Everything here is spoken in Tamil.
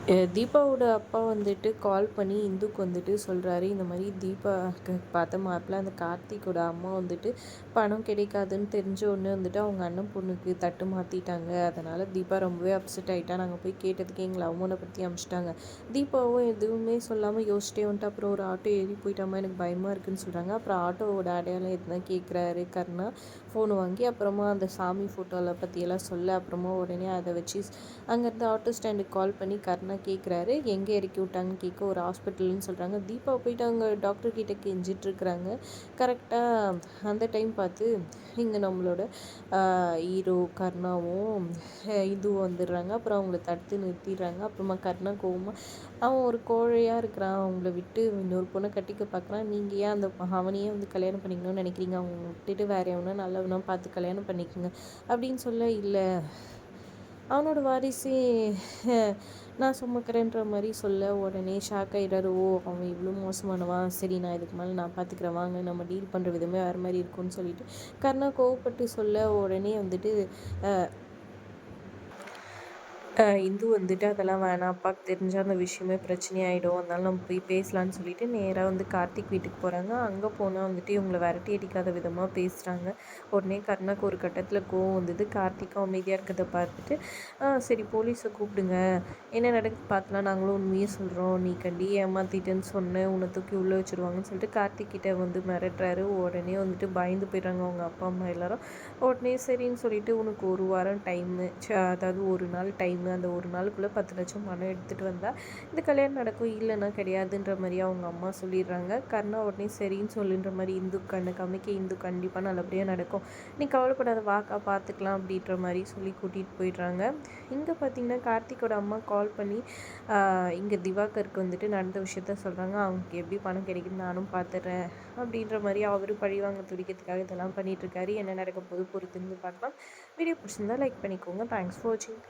தீபாவோட அப்பா வந்துட்டு கால் பண்ணி இந்துக்கு வந்துட்டு சொல்கிறாரு, இந்த மாதிரி தீபாவுக்கு பார்த்த மாப்பிள்ள அந்த கார்த்திக்கோட அம்மா வந்துட்டு பணம் கிடைக்காதுன்னு தெரிஞ்ச உடனே வந்துட்டு அவங்க அண்ணன் பொண்ணுக்கு தட்டு மாற்றிட்டாங்க. அதனால் தீபா ரொம்பவே அப்செட் ஆகிட்டா. நாங்கள் போய் கேட்டதுக்கு எங்களை அவனை பற்றி அனுப்பிச்சிட்டாங்க. தீபாவும் எதுவுமே சொல்லாமல் யோசிச்சிட்டே வந்துட்டு அப்புறம் ஒரு ஆட்டோ ஏறி போயிட்டாமா, எனக்கு பயமாக இருக்குன்னு சொல்கிறாங்க. அப்புறம் ஆட்டோவோட அடையாளம் எதுனா கேட்குறாரு கர்ணா ஃபோன் வாங்கி. அப்புறமா அந்த சாமி ஃபோட்டோவில் பற்றியெல்லாம் சொல்ல அப்புறமா உடனே அதை வச்சு அங்கேருந்து ஆட்டோ ஸ்டாண்டுக்கு கால் பண்ணி கர்ணா கேட்குறாரு, எங்கே இறக்கி விட்டாங்கன்னு கேட்க ஒரு ஹாஸ்பிட்டல்னு சொல்கிறாங்க. தீபா போயிட்டு அங்கே டாக்டர் கிட்ட கெஞ்சிட்ருக்குறாங்க. கரெக்டாக அந்த டைம் பார்த்து இங்கே நம்மளோட ஹீரோ கர்ணாவும் இதுவும் வந்துடுறாங்க. அப்புறம் அவங்கள தடுத்து நிறுத்திடுறாங்க. அப்புறமா கர்ணா கோவமாக, அவன் ஒரு கோழையாக இருக்கிறான், அவங்கள விட்டு இன்னொரு பொண்ணை கட்டிக்க பார்க்குறான், நீங்கள் ஏன் அந்த அவனையே வந்து கல்யாணம் பண்ணிக்கணும்னு நினைக்கிறீங்க, அவங்க விட்டுட்டு வேறு எவனா நல்லவனா பார்த்து கல்யாணம் பண்ணிக்கோங்க அப்படின்னு சொல்ல, இல்லை அவனோட வாரிசே நான் சுமக்கிறேன்ற மாதிரி சொல்ல உடனே ஷாக் ஆகிடாரு. ஓ, அவன் இவ்வளோ மோசமானவான், சரி நான் இதுக்கு மேலே நான் பார்த்துக்கிறேன், வாங்க நம்ம டீல் பண்ணுற விதமே வேறு மாதிரி இருக்கும்னு சொல்லிட்டு கர்ணா கோவப்பட்டு சொல்ல உடனே வந்துட்டு இந்து வந்துட்டு அதெல்லாம் வேணாம், அப்பாவுக்கு தெரிஞ்சால் அந்த விஷயமே பிரச்சனையாயிடும், அதனால நம்ம போய் பேசலான்னு சொல்லிட்டு நேராக வந்து கார்த்திக் வீட்டுக்கு போகிறாங்க. அங்கே போனால் வந்துட்டு இவங்களை விரட்டி அடிக்காத விதமாக பேசுகிறாங்க. உடனே கர்ணாக்கு ஒரு கட்டத்தில் கோவம் வந்தது. கார்த்திக்கும் அமைதியாக இருக்கிறத பார்த்துட்டு, சரி போலீஸை கூப்பிடுங்க, என்ன நடக்குது பார்க்கலாம், நாங்களும் உண்மையே சொல்கிறோம், நீ கண்டி ஏமாத்திட்டேன்னு சொன்னேன், உன்னை தூக்கி உள்ளே வச்சுருவாங்கன்னு சொல்லிட்டு கார்த்திக் கிட்ட வந்து மிரட்டுறாரு. உடனே வந்துட்டு பயந்து போயிடுறாங்க அவங்க அப்பா அம்மா எல்லாரும். உடனே சரின்னு சொல்லிட்டு உனக்கு ஒரு வாரம் டைமு, அதாவது ஒரு நாள் டைம், அந்த ஒரு நாளுக்குள்ளே 10 லட்சம் பணம் எடுத்துகிட்டு வந்தால் இந்த கல்யாணம் நடக்கும், இல்லைன்னா கிடையாதுன்ற மாதிரி அவங்க அம்மா சொல்லிடுறாங்க. கர்ணா உடனே சரின்னு சொல்லுன்ற மாதிரி இந்து கண்ணு காமிக்க, இந்து கண்டிப்பாக நல்லபடியாக நடக்கும், நீ கவலைப்படாத, வாக்கா பார்த்துக்கலாம் அப்படின்ற மாதிரி சொல்லி கூட்டிகிட்டு போயிடுறாங்க. இங்கே பார்த்தீங்கன்னா கார்த்திக்கோட அம்மா கால் பண்ணி இங்கே திவாகருக்கு வந்துட்டு நடந்த விஷயத்த சொல்கிறாங்க. அவங்களுக்கு எப்படி பணம் கிடைக்குது நானும் பார்த்துட்றேன் அப்படின்ற மாதிரி அவர் பழிவாங்க துடிக்கிறதுக்காக இதெல்லாம் பண்ணிகிட்ருக்காரு. என்ன நடக்க போது பொறுத்திருந்து பார்க்கலாம். வீடியோ பிடிச்சிருந்தா லைக் பண்ணிக்கோங்க. தேங்க்ஸ் ஃபார் வாட்சிங்.